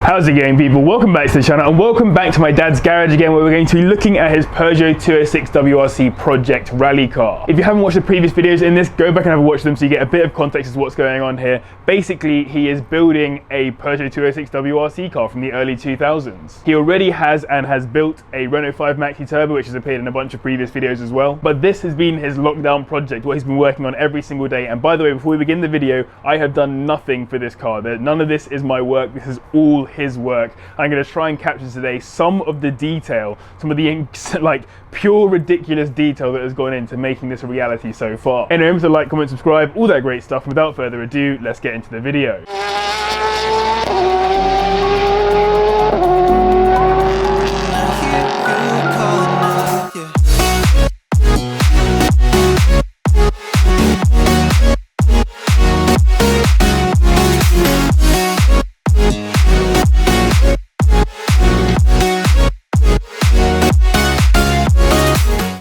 How's it going, people? Welcome back to the channel and welcome back to my dad's garage again, where we're going to be looking at his Peugeot 206 WRC project rally car. If you haven't watched the previous videos in this, go back and have a watch them so you get a bit of context as to what's going on here. Basically, he is building a Peugeot 206 WRC car from the early 2000s. He already has built a Renault 5 Maxi Turbo, which has appeared in a bunch of previous videos as well. But this has been his lockdown project, what he's been working on every single day. And by the way, before we begin the video, I have done nothing for this car. None of this is my work. This is all his work. I'm going to try and capture today some of the detail, some of the like pure ridiculous detail that has gone into making this a reality so far. Anyway, remember to like, comment, subscribe, all that great stuff. Without further ado, let's get into the video.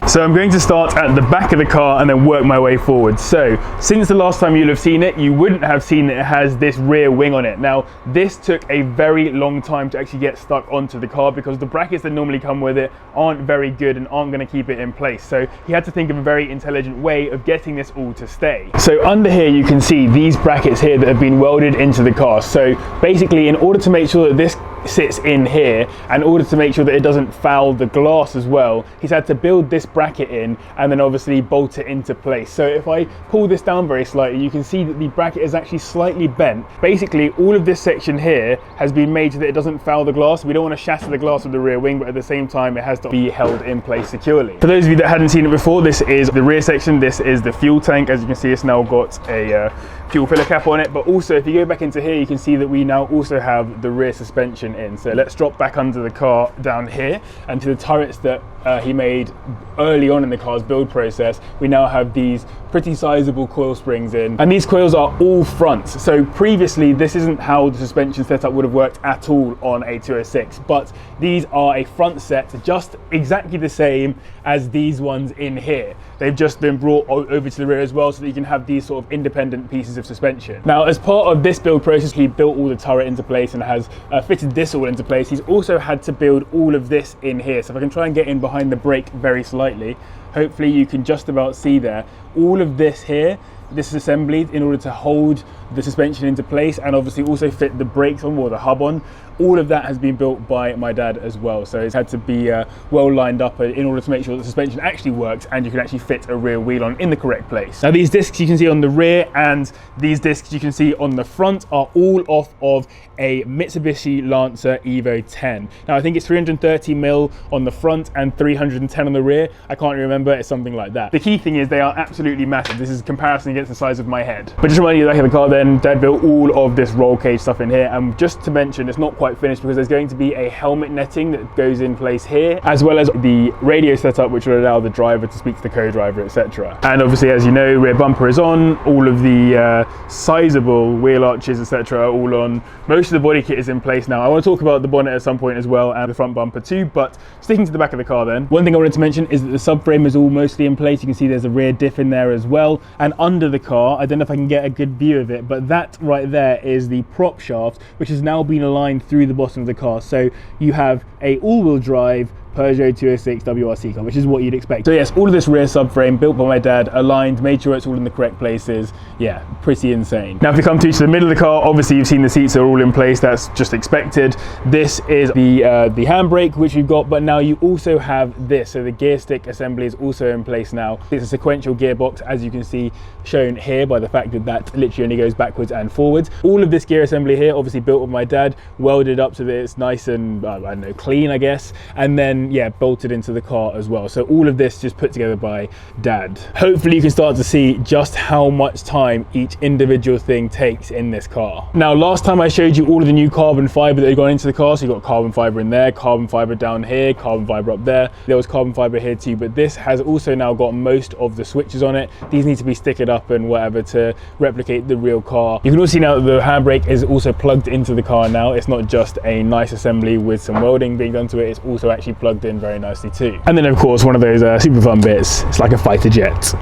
So I'm going to start at the back of the car and then work my way forward. So since the last time you'll have seen it, you wouldn't have seen that it has this rear wing on it. Now this took a very long time to actually get stuck onto the car because the brackets that normally come with it aren't very good and aren't going to keep it in place. So he had to think of a very intelligent way of getting this all to stay. So under here you can see these brackets here that have been welded into the car. So basically, in order to make sure that this sits in here, and in order to make sure that it doesn't foul the glass as well, he's had to build this bracket in and then obviously bolt it into place. So if I pull this down very slightly, you can see that the bracket is actually slightly bent. Basically, all of this section here has been made so that it doesn't foul the glass. We don't want to shatter the glass of the rear wing, but at the same time it has to be held in place securely. For those of you that hadn't seen it before, this is the rear section. This is the fuel tank. As you can see, it's now got a fuel filler cap on it, but also if you go back into here, you can see that we now also have the rear suspension in. So let's drop back under the car down here, and to the turrets that he made early on in the car's build process, we now have these pretty sizable coil springs in, and these coils are all fronts. So previously this isn't how the suspension setup would have worked at all on a 206, but these are a front set just exactly the same as these ones in here. They've just been brought over to the rear as well, so that you can have these sort of independent pieces of suspension. Now, as part of this build process, he built all the turret into place and has fitted this all into place. He's also had to build all of this in here. So if I can try and get in behind the brake very slightly, hopefully you can just about see there, all of this here, this is assembled in order to hold the suspension into place and obviously also fit the brakes on, or the hub on. All of that has been built by my dad as well, so it's had to be well lined up in order to make sure that the suspension actually works and you can actually fit a rear wheel on in the correct place. Now these discs you can see on the rear and these discs you can see on the front are all off of a Mitsubishi Lancer Evo 10. Now I think it's 330mm on the front and 310 on the rear. I can't remember, it's something like that. The key thing is they are absolutely massive. This is a comparison against the size of my head. But just remind you, back of the car then, Dad built all of this roll cage stuff in here, and just to mention, it's not quite finished because there's going to be a helmet netting that goes in place here, as well as the radio setup which will allow the driver to speak to the co-driver, etc. And obviously, as you know, rear bumper is on, all of the sizable wheel arches, etc. are all on. Most of the body kit is in place now. I want to talk about the bonnet at some point as well, and the front bumper too, but sticking to the back of the car then, one thing I wanted to mention is that the subframe is all mostly in place. You can see there's a rear diff in there as well, and under the car, I don't know if I can get a good view of it, but that right there is the prop shaft, which has now been aligned through the bottom of the car. So you have a all-wheel drive Peugeot 206 WRC car, which is what you'd expect. So yes, all of this rear subframe built by my dad, aligned, made sure it's all in the correct places. Yeah, pretty insane. Now if you come to the middle of the car, obviously you've seen the seats are all in place. That's just expected. This is the handbrake which we've got, but now you also have this. So the gear stick assembly is also in place now. It's a sequential gearbox, as you can see shown here by the fact that that literally only goes backwards and forwards. All of this gear assembly here, obviously built by my dad, welded up so that it's nice and I don't know, clean, I guess, and then yeah, bolted into the car as well. So all of this just put together by Dad. Hopefully you can start to see just how much time each individual thing takes in this car. Now last time I showed you all of the new carbon fiber that had gone into the car. So you got carbon fiber in there, carbon fiber down here, carbon fiber up there. There was carbon fiber here too, but this has also now got most of the switches on it. These need to be stickered up and whatever to replicate the real car. You can also see now that the handbrake is also plugged into the car now. It's not just a nice assembly with some welding being done to it, it's also actually plugged in very nicely too. And then of course one of those super fun bits, it's like a fighter jet.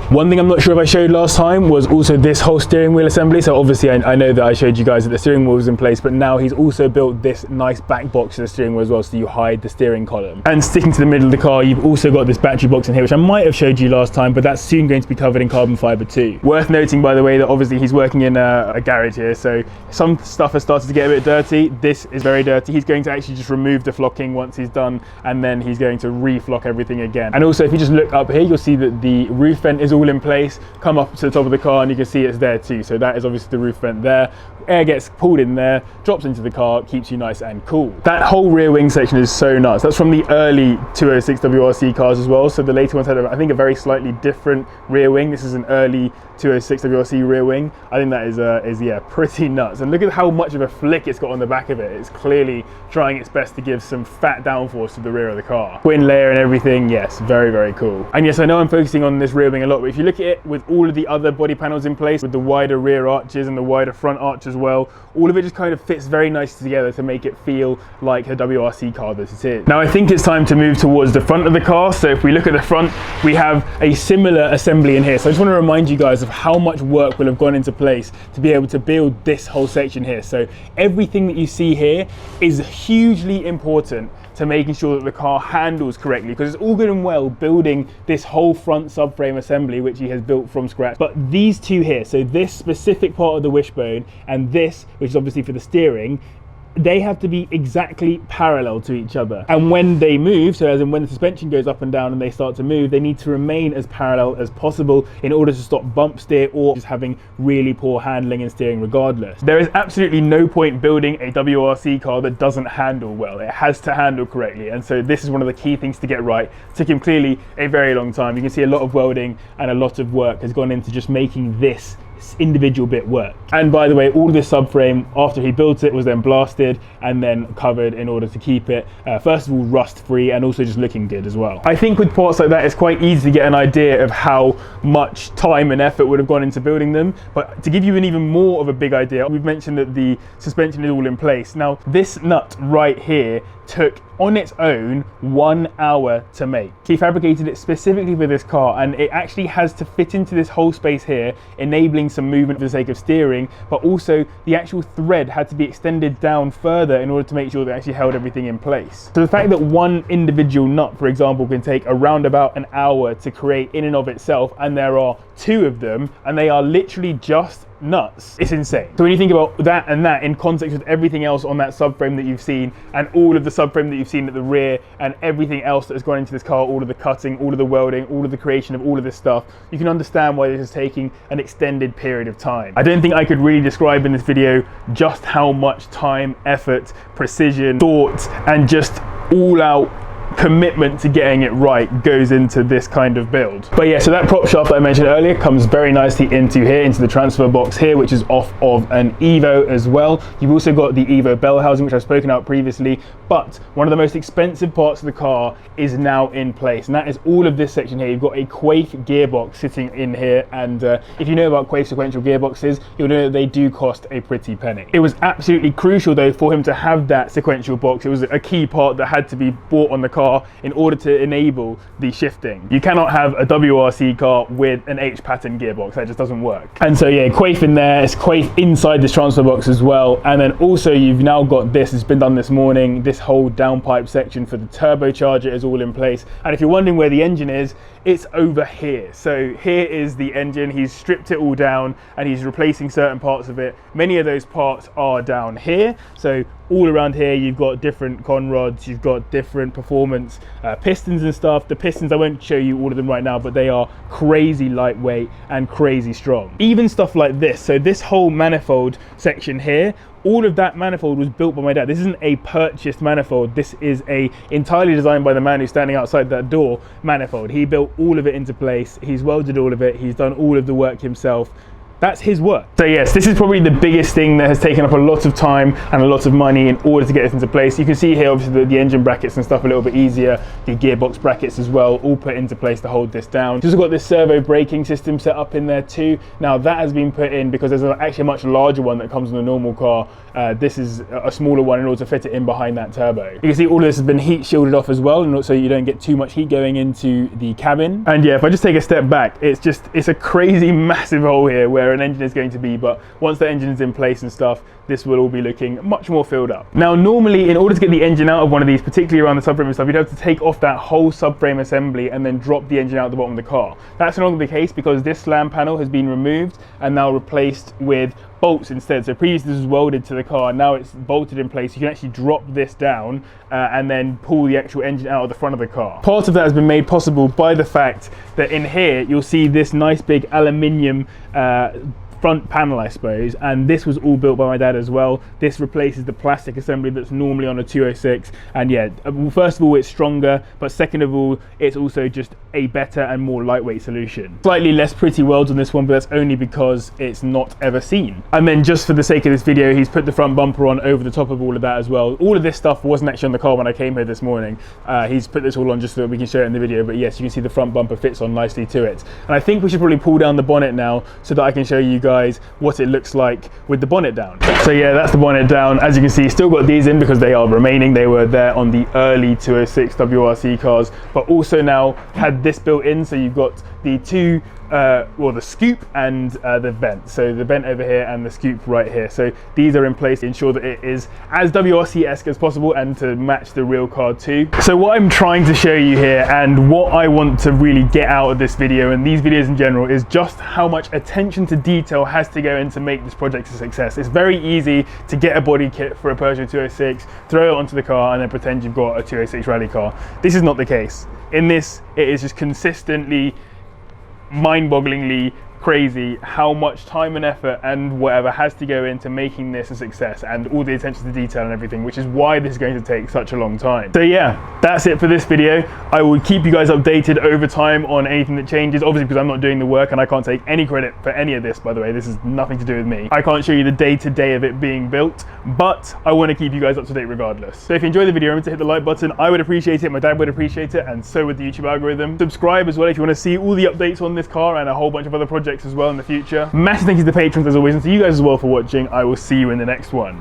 One thing I'm not sure if I showed last time was also this whole steering wheel assembly. So obviously I know that I showed you guys that the steering wheel was in place, but now he's also built this nice back box to the steering wheel as well, so you hide the steering column. And sticking to the middle of the car, you've also got this battery box in here, which I might have showed you last time, but that's soon going to be covered in carbon fiber too. Worth noting, by the way, that obviously he's working in a garage here, so some stuff has started to get a bit dirty. This is very dirty. He's going to actually just remove the flocking once he's done, and then he's going to re-flock everything again. And also, if you just look up here, you'll see that the roof vent is all in place. Come up to the top of the car and you can see it's there too. So that is obviously the roof vent there. Air gets pulled in there, drops into the car, keeps you nice and cool. That whole rear wing section is so nuts. That's from the early 206 WRC cars as well. So the later ones had, I think, a very slightly different rear wing. This is an early 206 WRC rear wing. I think that is yeah, pretty nuts. And look at how much of a flick it's got on the back of it. It's clearly trying its best to give some fat downforce to the rear of the car. Twin layer and everything, yes, very, very cool. And yes, I know I'm focusing on this rear wing a lot, but if you look at it with all of the other body panels in place, with the wider rear arches and the wider front arch as well, all of it just kind of fits very nicely together to make it feel like a WRC car that it is. Now I think it's time to move towards the front of the car. So if we look at the front, we have a similar assembly in here. So I just want to remind you guys of how much work will have gone into place to be able to build this whole section here. So everything that you see here is hugely important to making sure that the car handles correctly, because it's all good and well building this whole front subframe assembly which he has built from scratch, but these two here, so this specific part of the wishbone and this, which is obviously for the steering, they have to be exactly parallel to each other. And when they move, so as in when the suspension goes up and down and they start to move, they need to remain as parallel as possible in order to stop bump steer or just having really poor handling and steering regardless. There is absolutely no point building a WRC car that doesn't handle well. It has to handle correctly. And so this is one of the key things to get right. It took him clearly a very long time. You can see a lot of welding and a lot of work has gone into just making this individual bit work. And by the way, all of this subframe, after he built it, was then blasted and then covered in order to keep it first of all rust free and also just looking good as well. I think with parts like that, it's quite easy to get an idea of how much time and effort would have gone into building them, but to give you an even more of a big idea, we've mentioned that the suspension is all in place. Now this nut right here took on its own 1 hour to make. He fabricated it specifically for this car, and it actually has to fit into this whole space here, enabling some movement for the sake of steering, but also the actual thread had to be extended down further in order to make sure that it actually held everything in place. So the fact that one individual nut, for example, can take around about an hour to create in and of itself, and there are two of them, and they are literally just nuts, it's insane. So when you think about that and that in context with everything else on that subframe that you've seen, and all of the subframe that you've seen at the rear, and everything else that has gone into this car, all of the cutting, all of the welding, all of the creation of all of this stuff, you can understand why this is taking an extended period of time. I don't think I could really describe in this video just how much time, effort, precision, thought, and just all out commitment to getting it right goes into this kind of build. But yeah, so that prop shaft that I mentioned earlier comes very nicely into here, into the transfer box here, which is off of an Evo as well. You've also got the Evo bell housing, which I've spoken about previously, but one of the most expensive parts of the car is now in place, and that is all of this section here. You've got a Quaife gearbox sitting in here, and if you know about Quaife sequential gearboxes, you'll know that they do cost a pretty penny. It was absolutely crucial though for him to have that sequential box. It was a key part that had to be bought on the car in order to enable the shifting. You cannot have a WRC car with an H pattern gearbox, that just doesn't work. And so yeah, Quaife in there, it's Quaife inside this transfer box as well. And then also you've now got this, it's been done this morning, this whole downpipe section for the turbocharger is all in place. And if you're wondering where the engine is, it's over here. So here is the engine. He's stripped it all down and he's replacing certain parts of it. Many of those parts are down here. So all around here you've got different con rods, you've got different performance pistons and stuff. The pistons, I won't show you all of them right now, but they are crazy lightweight and crazy strong. Even stuff like this, so this whole manifold section here, all of that manifold was built by my dad. This isn't a purchased manifold. This is a entirely designed by the man who's standing outside that door manifold. He built all of it into place. He's welded all of it. He's done all of the work himself. That's his work. So yes, this is probably the biggest thing that has taken up a lot of time and a lot of money in order to get this into place. You can see here obviously the engine brackets and stuff a little bit easier, the gearbox brackets as well, all put into place to hold this down. You've also got this servo braking system set up in there too. Now that has been put in because there's actually a much larger one that comes in a normal car. This is a smaller one in order to fit it in behind that turbo. You can see all of this has been heat shielded off as well, and so you don't get too much heat going into the cabin. And yeah, if I just take a step back, it's a crazy massive hole here where an engine is going to be, but once the engine is in place and stuff, this will all be looking much more filled up. Now normally in order to get the engine out of one of these, particularly around the subframe and stuff, you'd have to take off that whole subframe assembly and then drop the engine out the bottom of the car. That's no longer the case because this slam panel has been removed and now replaced with bolts instead. So previously this was welded to the car, now it's bolted in place. You can actually drop this down and then pull the actual engine out of the front of the car. Part of that has been made possible by the fact that in here you'll see this nice big aluminium front panel, I suppose, and this was all built by my dad as well. This replaces the plastic assembly that's normally on a 206, and yeah, first of all it's stronger, but second of all it's also just a better and more lightweight solution. Slightly less pretty welds on this one, but that's only because it's not ever seen. And then just for the sake of this video, he's put the front bumper on over the top of all of that as well. All of this stuff wasn't actually on the car when I came here this morning. He's put this all on just so that we can show it in the video, but yes, you can see the front bumper fits on nicely to it. And I think we should probably pull down the bonnet now so that I can show you guys what it looks like with the bonnet down. So yeah, that's the bonnet down. As you can see, still got these in because they are remaining. They were there on the early 206 WRC cars, but also now had this built in. So you've got the two the scoop and the vent. So the vent over here and the scoop right here. So these are in place to ensure that it is as WRC-esque as possible and to match the real car too. So what I'm trying to show you here and what I want to really get out of this video and these videos in general is just how much attention to detail has to go in to make this project a success. It's very easy to get a body kit for a Peugeot 206, throw it onto the car and then pretend you've got a 206 rally car. This is not the case. In this, it is just consistently mind-bogglingly crazy how much time and effort and whatever has to go into making this a success, and all the attention to detail and everything, which is why this is going to take such a long time. So yeah, that's it for this video. I will keep you guys updated over time on anything that changes, obviously because I'm not doing the work and I can't take any credit for any of this, by the way. This is nothing to do with me. I can't show you the day-to-day of it being built, but I want to keep you guys up to date regardless. So if you enjoyed the video, remember to hit the like button. I would appreciate it, my dad would appreciate it, and so would the YouTube algorithm. Subscribe as well if you want to see all the updates on this car and a whole bunch of other projects as well in the future. Massive thank you to the patrons as always, and to you guys as well for watching. I will see you in the next one.